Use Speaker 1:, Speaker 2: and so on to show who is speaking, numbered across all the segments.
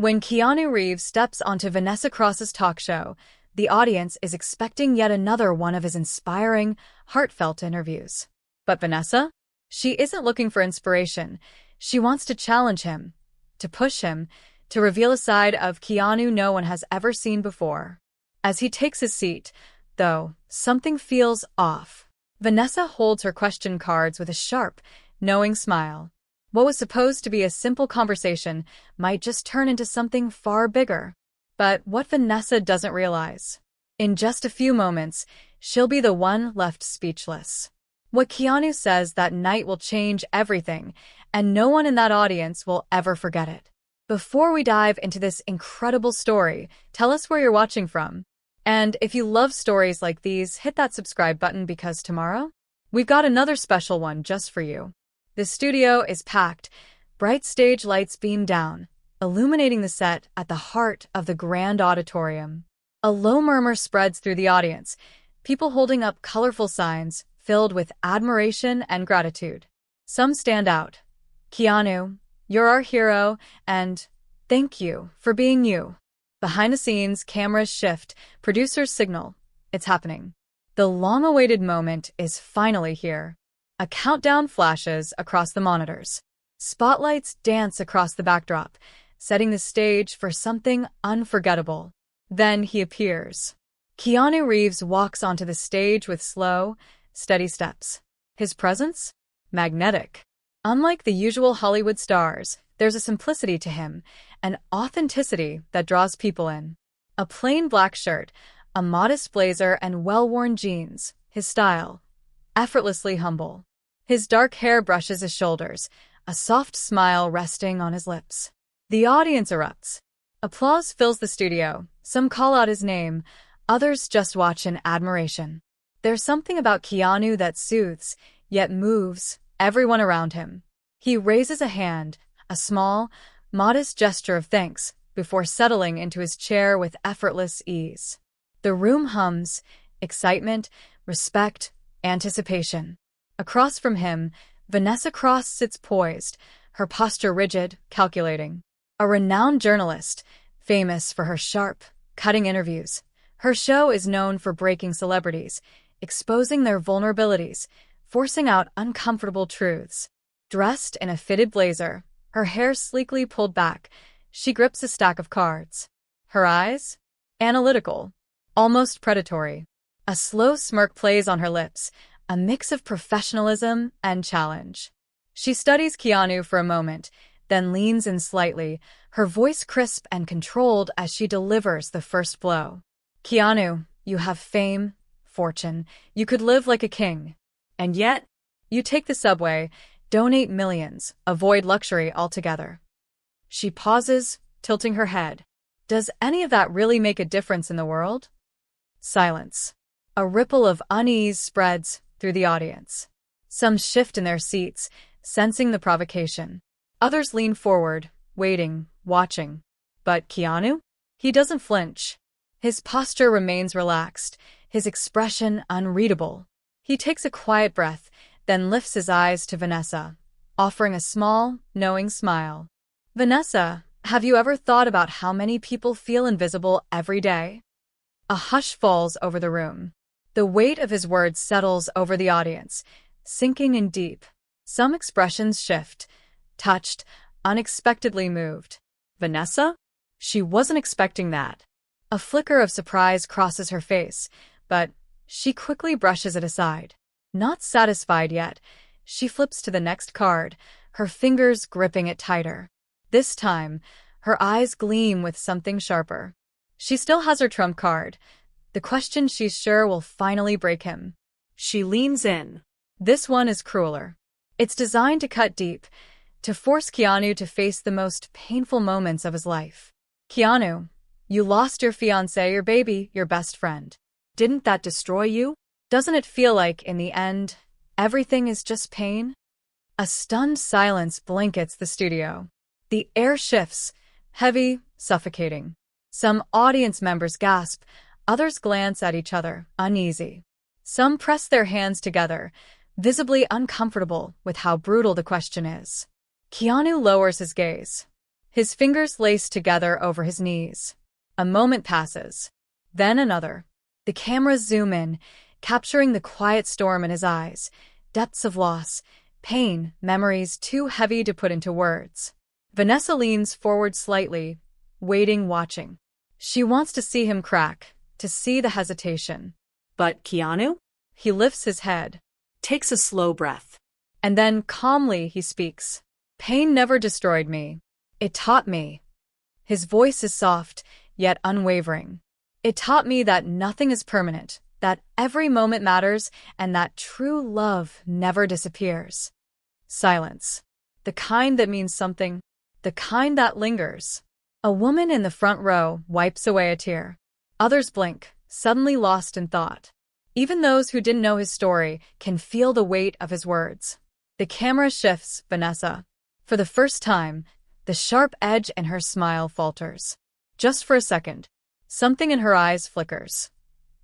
Speaker 1: When Keanu Reeves steps onto Vanessa Cross's talk show, the audience is expecting yet another one of his inspiring, heartfelt interviews. But Vanessa? She isn't looking for inspiration. She wants to challenge him, to push him, to reveal a side of Keanu no one has ever seen before. As he takes his seat, though, something feels off. Vanessa holds her question cards with a sharp, knowing smile. What was supposed to be a simple conversation might just turn into something far bigger. But what Vanessa doesn't realize, in just a few moments, she'll be the one left speechless. What Keanu says that night will change everything, and no one in that audience will ever forget it. Before we dive into this incredible story, tell us where you're watching from. And if you love stories like these, hit that subscribe button because tomorrow, we've got another special one just for you. The studio is packed, bright stage lights beam down, illuminating the set at the heart of the grand auditorium. A low murmur spreads through the audience, people holding up colorful signs filled with admiration and gratitude. Some stand out. Keanu, you're our hero, and thank you for being you. Behind the scenes, cameras shift, producers signal. It's happening. The long-awaited moment is finally here. A countdown flashes across the monitors. Spotlights dance across the backdrop, setting the stage for something unforgettable. Then he appears. Keanu Reeves walks onto the stage with slow, steady steps. His presence? Magnetic. Unlike the usual Hollywood stars, there's a simplicity to him, an authenticity that draws people in. A plain black shirt, a modest blazer, and well-worn jeans. His style, effortlessly humble. His dark hair brushes his shoulders, a soft smile resting on his lips. The audience erupts. Applause fills the studio. Some call out his name, others just watch in admiration. There's something about Keanu that soothes, yet moves everyone around him. He raises a hand, a small, modest gesture of thanks, before settling into his chair with effortless ease. The room hums, excitement, respect, anticipation. Across from him, Vanessa Cross sits poised, her posture rigid, calculating. A renowned journalist, famous for her sharp, cutting interviews. Her show is known for breaking celebrities, exposing their vulnerabilities, forcing out uncomfortable truths. Dressed in a fitted blazer, her hair sleekly pulled back, she grips a stack of cards. Her eyes? Analytical, almost predatory. A slow smirk plays on her lips, a mix of professionalism and challenge. She studies Keanu for a moment, then leans in slightly, her voice crisp and controlled as she delivers the first blow. Keanu, you have fame, fortune, you could live like a king. And yet, you take the subway, donate millions, avoid luxury altogether. She pauses, tilting her head. Does any of that really make a difference in the world? Silence. A ripple of unease spreads through the audience. Some shift in their seats, sensing the provocation. Others lean forward, waiting, watching. But Keanu? He doesn't flinch. His posture remains relaxed, his expression unreadable. He takes a quiet breath, then lifts his eyes to Vanessa, offering a small, knowing smile. Vanessa, have you ever thought about how many people feel invisible every day? A hush falls over the room. The weight of his words settles over the audience, sinking in deep. Some expressions shift, touched, unexpectedly moved. Vanessa? She wasn't expecting that. A flicker of surprise crosses her face, but she quickly brushes it aside. Not satisfied yet, she flips to the next card, her fingers gripping it tighter. This time, her eyes gleam with something sharper. She still has her trump card, the question she's sure will finally break him. She leans in. This one is crueler. It's designed to cut deep, to force Keanu to face the most painful moments of his life. Keanu, you lost your fiancé, your baby, your best friend. Didn't that destroy you? Doesn't it feel like, in the end, everything is just pain? A stunned silence blankets the studio. The air shifts, heavy, suffocating. Some audience members gasp, others glance at each other, uneasy. Some press their hands together, visibly uncomfortable with how brutal the question is. Keanu lowers his gaze. His fingers laced together over his knees. A moment passes. Then another. The cameras zoom in, capturing the quiet storm in his eyes, depths of loss, pain, memories too heavy to put into words. Vanessa leans forward slightly, waiting, watching. She wants to see him crack, to see the hesitation.
Speaker 2: But Keanu?
Speaker 1: He lifts his head,
Speaker 2: Takes a slow breath.
Speaker 1: and then calmly he speaks. Pain never destroyed me. It taught me. His voice is soft, yet unwavering. It taught me that nothing is permanent, that every moment matters, and that true love never disappears. Silence. The kind that means something. The kind that lingers. A woman in the front row wipes away a tear. Others blink, suddenly lost in thought. Even those who didn't know his story can feel the weight of his words. The camera shifts, Vanessa. For the first time, the sharp edge in her smile falters. Just for a second, something in her eyes flickers.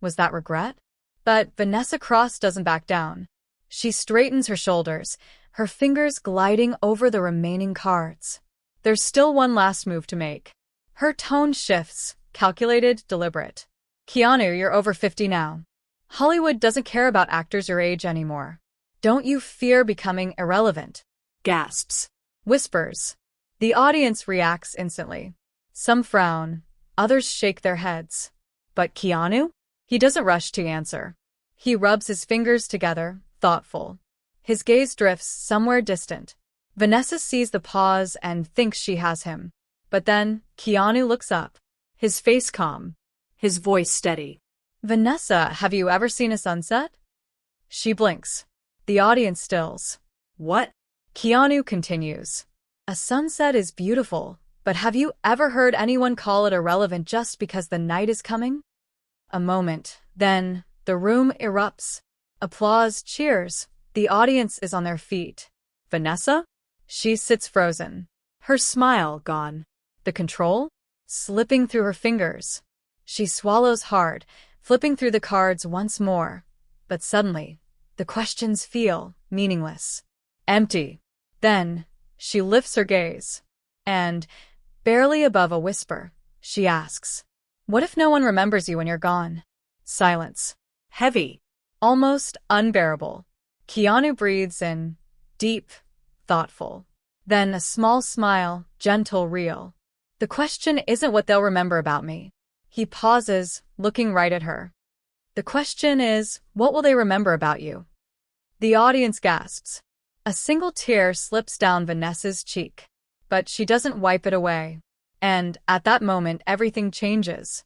Speaker 1: Was that regret? But Vanessa Cross doesn't back down. She straightens her shoulders, her fingers gliding over the remaining cards. There's still one last move to make. Her tone shifts, calculated, deliberate. Keanu, you're over 50 now. Hollywood doesn't care about actors your age anymore. Don't you fear becoming irrelevant?
Speaker 2: Gasps.
Speaker 1: Whispers. The audience reacts instantly. Some frown, others shake their heads. But Keanu? He doesn't rush to answer. He rubs his fingers together, thoughtful. His gaze drifts somewhere distant. Vanessa sees the pause and thinks she has him. But then, Keanu looks up. His face calm.
Speaker 2: His voice steady.
Speaker 1: Vanessa, have you ever seen a sunset? She blinks. The audience stills.
Speaker 2: What?
Speaker 1: Keanu continues. A sunset is beautiful, but have you ever heard anyone call it irrelevant just because the night is coming? A moment, then, the room erupts. Applause, cheers. The audience is on their feet. Vanessa? She sits frozen. Her smile gone. The control? Slipping through her fingers. She swallows hard, flipping through the cards once more. But suddenly, the questions feel meaningless. Empty. Then, she lifts her gaze. And, barely above a whisper, she asks, what if no one remembers you when you're gone? Silence.
Speaker 2: Heavy.
Speaker 1: Almost unbearable. Keanu breathes in, deep, thoughtful. Then a small smile, gentle, real. The question isn't what they'll remember about me. He pauses, looking right at her. The question is, what will they remember about you? The audience gasps. A single tear slips down Vanessa's cheek. But she doesn't wipe it away. And, at that moment, everything changes.